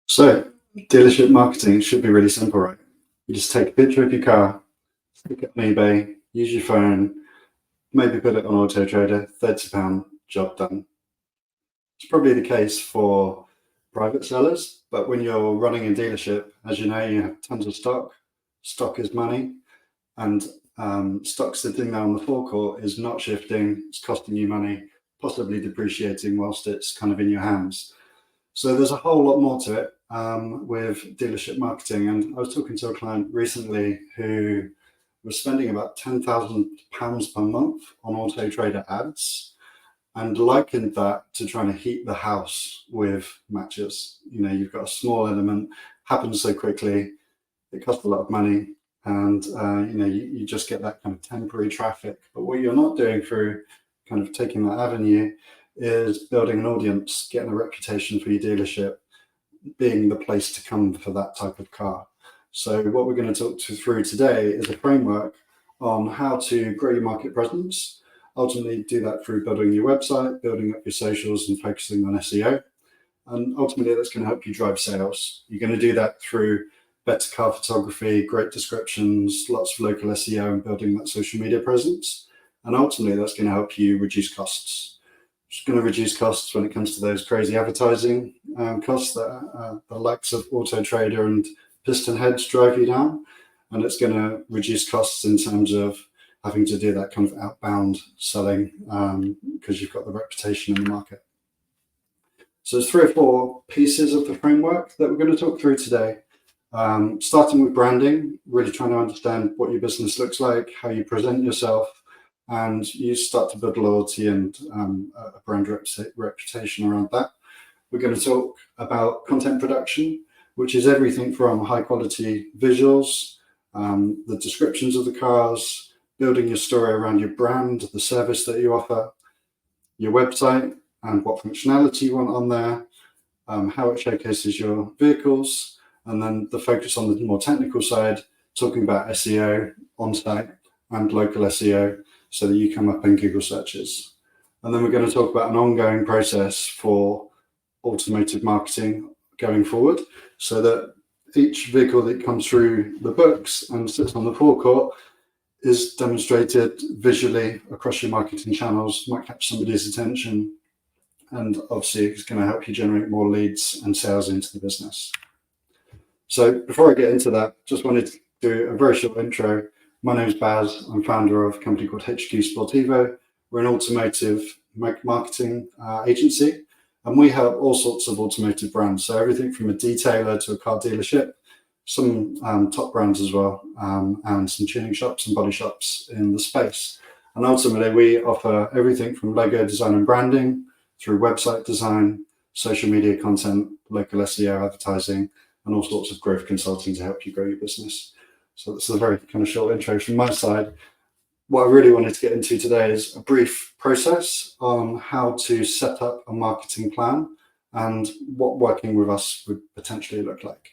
So, dealership marketing should be really simple, right? You just take a picture of your car, stick it on eBay, use your phone, maybe put it on Auto Trader, £30, job done. It's probably the case for private sellers, but when you're running a dealership, as you know, you have tons of stock. Stock is money, and stock sitting there on the forecourt is not shifting, it's costing you money, possibly depreciating whilst it's kind of in your hands. So there's a whole lot more to it with dealership marketing. And I was talking to a client recently who was spending about £10,000 per month on Auto Trader ads and likened that to trying to heat the house with matches. You know, you've got a small element, happens so quickly, it costs a lot of money, and you just get that kind of temporary traffic. But what you're not doing through kind of taking that avenue is building an audience, getting a reputation for your dealership, being the place to come for that type of car. So what we're going to talk through today is a framework on how to grow your market presence. Ultimately, do that through building your website, building up your socials, and focusing on SEO. And ultimately, that's going to help you drive sales. You're going to do that through better car photography, great descriptions, lots of local SEO, and building that social media presence. And ultimately, that's going to help you reduce costs. It's going to reduce costs when it comes to those crazy advertising costs that the likes of Auto Trader and Piston Heads drive you down. And it's going to reduce costs in terms of having to do that kind of outbound selling because you've got the reputation in the market. So there's 3 or 4 pieces of the framework that we're going to talk through today. Starting with branding, really trying to understand what your business looks like, how you present yourself, and you start to build loyalty and a brand reputation around that. We're going to talk about content production, which is everything from high quality visuals, the descriptions of the cars, building your story around your brand, the service that you offer, your website, and what functionality you want on there, how it showcases your vehicles, and then the focus on the more technical side, talking about SEO, on-site, and local SEO, so that you come up in Google searches. And then we're going to talk about an ongoing process for automotive marketing going forward, so that each vehicle that comes through the books and sits on the forecourt is demonstrated visually across your marketing channels, might catch somebody's attention, and obviously it's going to help you generate more leads and sales into the business. So before I get into that, just wanted to do a very short intro. My name is Baz. I'm founder of a company called HQ Sportivo. We're an automotive marketing agency, and we help all sorts of automotive brands. So everything from a detailer to a car dealership, some top brands as well, and some tuning shops and body shops in the space. And ultimately, we offer everything from logo design and branding through website design, social media content, local SEO advertising, and all sorts of growth consulting to help you grow your business. So that's a very kind of short intro from my side. What I really wanted to get into today is a brief process on how to set up a marketing plan and what working with us would potentially look like.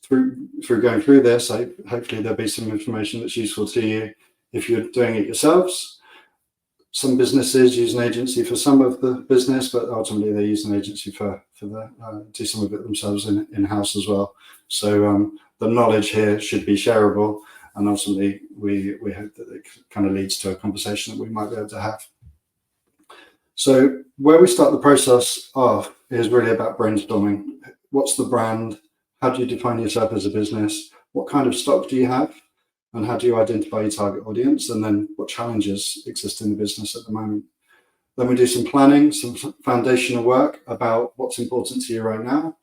Through going through this, hopefully there'll be some information that's useful to you if you're doing it yourselves. Some businesses use an agency for some of the business, but ultimately they use an agency for do some of it themselves in-house as well. So the knowledge here should be shareable, and ultimately we hope that it kind of leads to a conversation that we might be able to have. So where we start the process off is really about brainstorming. What's the brand? How do you define yourself as a business? What kind of stock do you have? And how do you identify your target audience? And then what challenges exist in the business at the moment? Then we do some planning, some foundational work about what's important to you right now.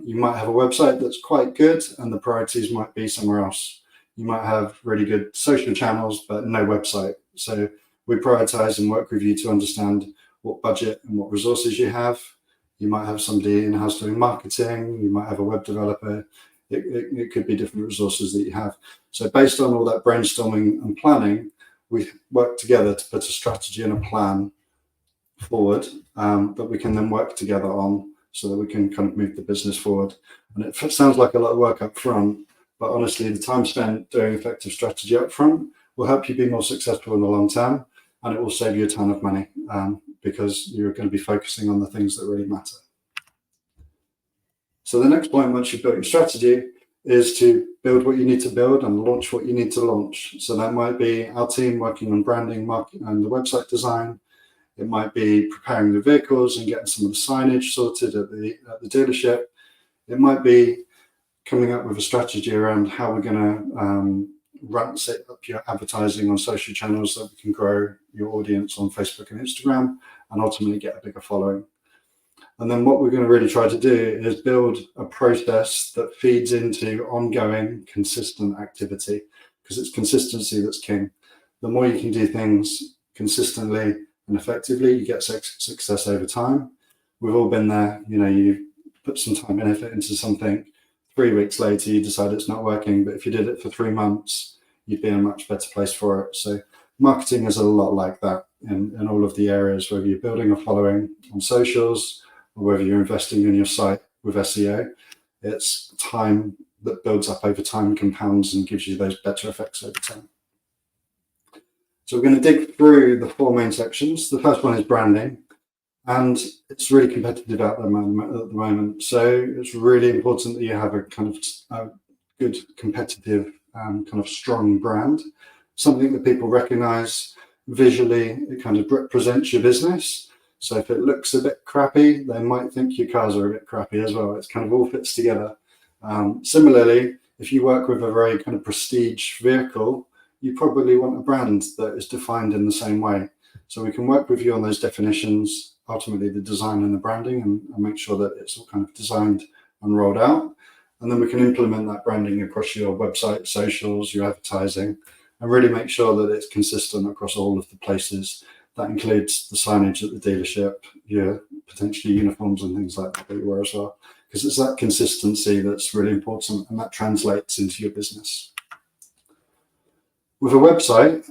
You might have a website that's quite good and the priorities might be somewhere else. You might have really good social channels, but no website. So we prioritize and work with you to understand what budget and what resources you have. You might have somebody in-house doing marketing. You might have a web developer. It could be different resources that you have. So based on all that brainstorming and planning, we work together to put a strategy and a plan forward that we can then work together on so that we can kind of move the business forward. And it sounds like a lot of work up front, but honestly, the time spent doing effective strategy up front will help you be more successful in the long term, and it will save you a ton of money because you're going to be focusing on the things that really matter. So the next point, once you've built your strategy, is to build what you need to build and launch what you need to launch. So that might be our team working on branding, marketing, and the website design. It might be preparing the vehicles and getting some of the signage sorted at the dealership. It might be coming up with a strategy around how we're going to set up your advertising on social channels so that we can grow your audience on Facebook and Instagram and ultimately get a bigger following. And then what we're going to really try to do is build a process that feeds into ongoing, consistent activity, because it's consistency that's king. The more you can do things consistently and effectively, you get success over time. We've all been there. You know, you put some time and effort into something. 3 weeks later, you decide it's not working. But if you did it for 3 months, you'd be in a much better place for it. So marketing is a lot like that in all of the areas, whether you're building a following on socials, or whether you're investing in your site with SEO. It's time that builds up over time, compounds, and gives you those better effects over time. So we're going to dig through the 4 main sections. The first one is branding, and it's really competitive at the moment. So it's really important that you have a kind of good, competitive, kind of strong brand, something that people recognize visually. It kind of represents your business. So if it looks a bit crappy, they might think your cars are a bit crappy as well. It's kind of all fits together. Similarly, if you work with a very kind of prestige vehicle, you probably want a brand that is defined in the same way. So we can work with you on those definitions, ultimately the design and the branding, and make sure that it's all kind of designed and rolled out. And then we can implement that branding across your website, socials, your advertising, and really make sure that it's consistent across all of the places. That includes the signage at the dealership, your potentially uniforms and things like that you wear as well, because it's that consistency that's really important, and that translates into your business. With a website,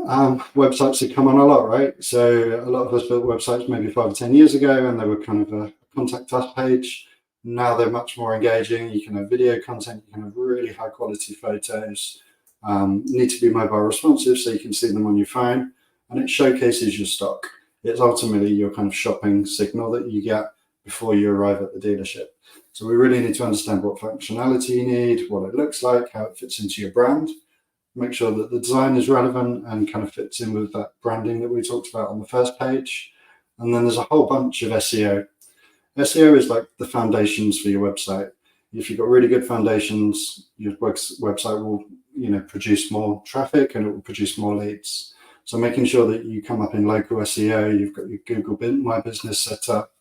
websites have come on a lot, right? So a lot of us built websites maybe 5 or 10 years ago, and they were kind of a contact us page. Now they're much more engaging. You can have video content, you can have really high quality photos, need to be mobile responsive so you can see them on your phone. And it showcases your stock. It's ultimately your kind of shopping signal that you get before you arrive at the dealership. So we really need to understand what functionality you need, what it looks like, how it fits into your brand. Make sure that the design is relevant and kind of fits in with that branding that we talked about on the first page. And then there's a whole bunch of SEO. SEO is like the foundations for your website. If you've got really good foundations, your website will, produce more traffic and it will produce more leads. So making sure that you come up in local SEO, you've got your Google My Business set up,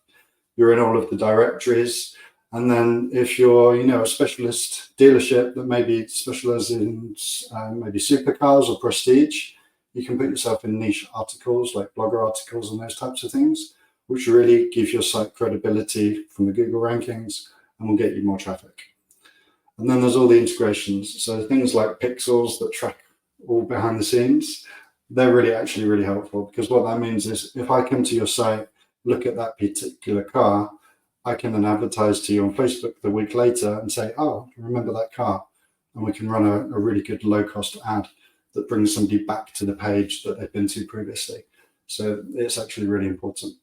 you're in all of the directories. And then if you're, a specialist dealership that maybe specializes in maybe supercars or prestige, you can put yourself in niche articles like blogger articles and those types of things, which really gives your site credibility from the Google rankings and will get you more traffic. And then there's all the integrations. So things like pixels that track all behind the scenes, they're really helpful, because what that means is if I come to your site, look at that particular car, I can then advertise to you on Facebook the week later and say, oh, remember that car? And we can run a really good low-cost ad that brings somebody back to the page that they've been to previously. So it's actually really important.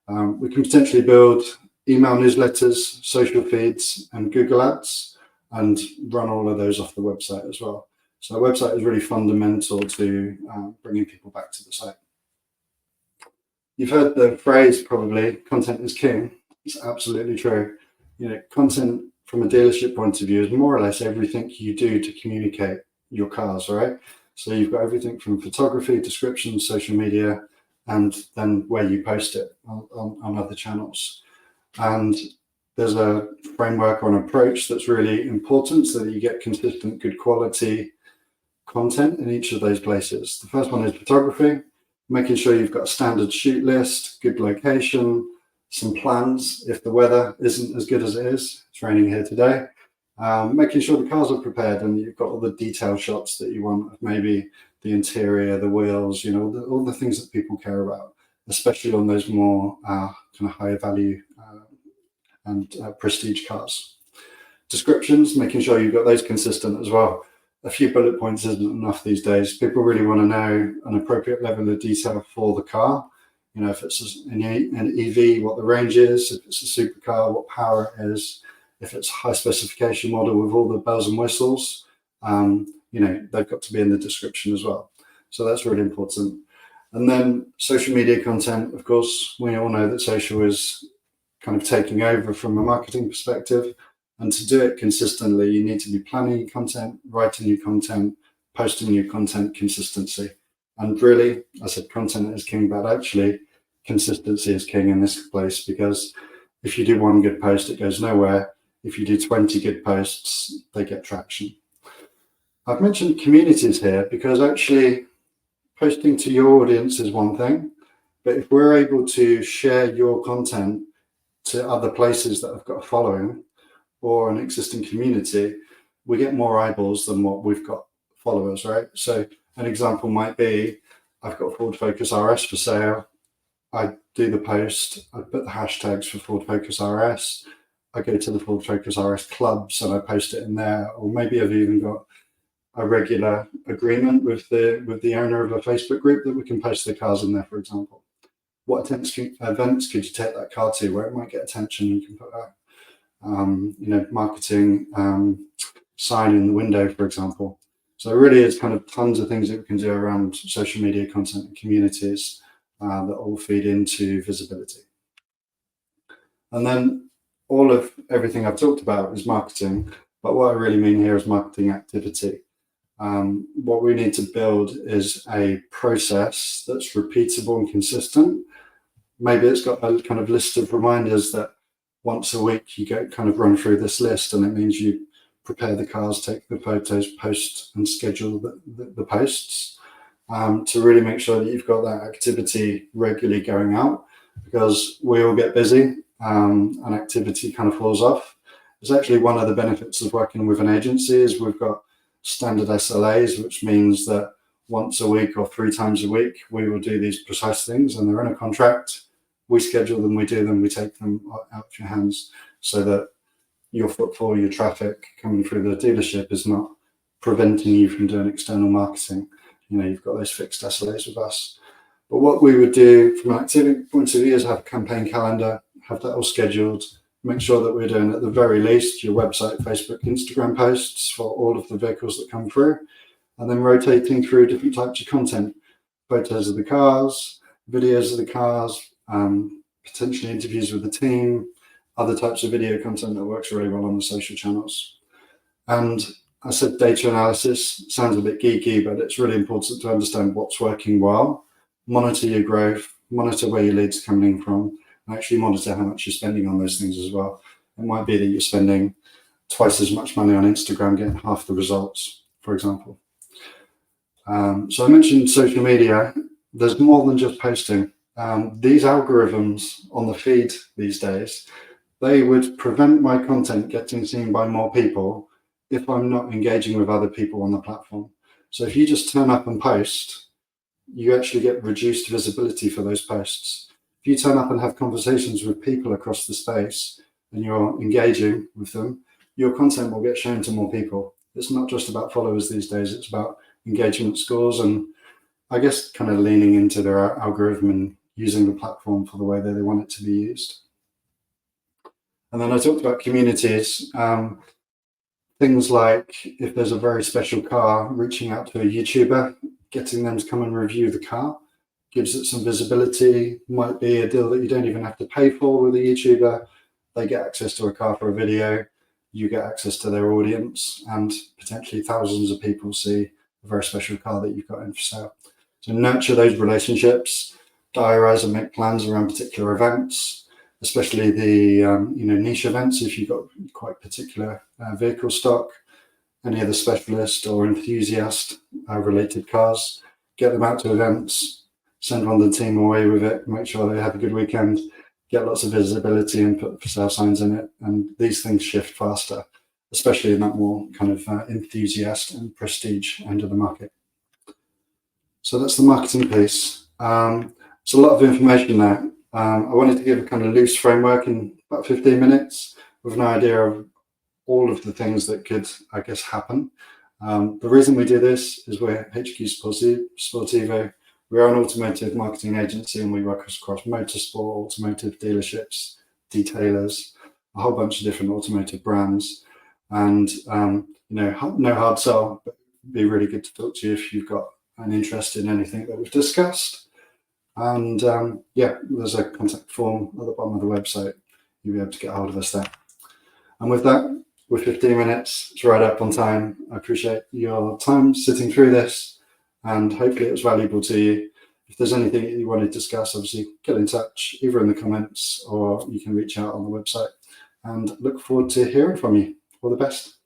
We can potentially build email newsletters, social feeds, and Google Ads, and run all of those off the website as well. So our website is really fundamental to bringing people back to the site. You've heard the phrase probably, content is king. It's absolutely true. Content from a dealership point of view is more or less everything you do to communicate your cars, right? So you've got everything from photography, description, social media, and then where you post it on other channels. And there's a framework or an approach that's really important so that you get consistent, good quality content in each of those places. The first one is photography, making sure you've got a standard shoot list, good location, some plans if the weather isn't as good as it is. It's raining here today. Making sure the cars are prepared and you've got all the detailed shots that you want of maybe the interior, the wheels, all the things that people care about, especially on those more kind of higher value and prestige cars. Descriptions, making sure you've got those consistent as well. A few bullet points isn't enough these days. People really want to know an appropriate level of detail for the car. If it's an EV, what the range is. If it's a supercar, what power it is. if it's a high specification model with all the bells and whistles, they've got to be in the description as well. So that's really important. And then social media content, of course, we all know that social is kind of taking over from a marketing perspective. And to do it consistently, you need to be planning your content, writing your content, posting your content, consistency. And really, I said content is king, but actually consistency is king in this place, because if you do one good post, it goes nowhere. If you do 20 good posts, they get traction. I've mentioned communities here because actually posting to your audience is one thing, but if we're able to share your content to other places that have got a following or an existing community, we get more eyeballs than what we've got followers, right? So an example might be, I've got Ford Focus RS for sale. I do the post, I put the hashtags for Ford Focus RS. I go to the Ford Focus RS clubs and I post it in there. Or maybe I've even got a regular agreement with the owner of a Facebook group that we can post the cars in there, for example. What events could you take that car to where it might get attention? You can put a marketing sign in the window, for example. So really, it's kind of tons of things that we can do around social media content and communities that all feed into visibility. And then all of everything I've talked about is marketing, but what I really mean here is marketing activity. What we need to build is a process that's repeatable and consistent. Maybe it's got a kind of list of reminders that once a week you go kind of run through this list, and it means you prepare the cars, take the photos, post and schedule the posts to really make sure that you've got that activity regularly going out, because we all get busy and activity kind of falls off. It's actually one of the benefits of working with an agency is we've got standard SLAs, which means that once a week or 3 times a week, we will do these precise things, and they're in a contract. We schedule them, we do them, we take them out of your hands, so that your footfall, your traffic coming through the dealership is not preventing you from doing external marketing. You've got those fixed SLAs with us. But what we would do from an activity point of view is have a campaign calendar, have that all scheduled, make sure that we're doing at the very least your website, Facebook, Instagram posts for all of the vehicles that come through, and then rotating through different types of content, photos of the cars, videos of the cars, potentially interviews with the team, other types of video content that works really well on the social channels. And I said data analysis sounds a bit geeky, but it's really important to understand what's working well, monitor your growth, monitor where your leads are coming from, and actually monitor how much you're spending on those things as well. It might be that you're spending twice as much money on Instagram, getting half the results, for example. So I mentioned social media. There's more than just posting. These algorithms on the feed these days, they would prevent my content getting seen by more people if I'm not engaging with other people on the platform. So if you just turn up and post, you actually get reduced visibility for those posts. If you turn up and have conversations with people across the space and you're engaging with them, your content will get shown to more people. It's not just about followers these days, it's about engagement scores and I guess kind of leaning into their algorithm and using the platform for the way that they want it to be used. And then I talked about communities, things like if there's a very special car, reaching out to a YouTuber, getting them to come and review the car, gives it some visibility. Might be a deal that you don't even have to pay for with a YouTuber. They get access to a car for a video, you get access to their audience, and potentially thousands of people see a very special car that you've got in for sale. So nurture those relationships, diarize and make plans around particular events, especially the niche events. If you've got quite particular vehicle stock, any of the specialist or enthusiast related cars, get them out to events, send one of the team away with it, make sure they have a good weekend, get lots of visibility and put for sale signs in it. And these things shift faster, especially in that more kind of enthusiast and prestige end of the market. So that's the marketing piece. It's a lot of information there. I wanted to give a kind of loose framework in about 15 minutes with an idea of all of the things that could, I guess, happen. The reason we do this is we're HQ Sportivo. We're an automotive marketing agency and we work across motorsport, automotive dealerships, detailers. a whole bunch of different automotive brands, and no hard sell, but it'd be really good to talk to you if you've got an interest in anything that we've discussed. And yeah, there's a contact form at the bottom of the website. You'll be able to get hold of us there. And with that, we're 15 minutes, it's right up on time. I appreciate your time sitting through this, and hopefully it was valuable to you. If there's anything that you want to discuss, obviously get in touch, either in the comments or you can reach out on the website, and look forward to hearing from you. All the best.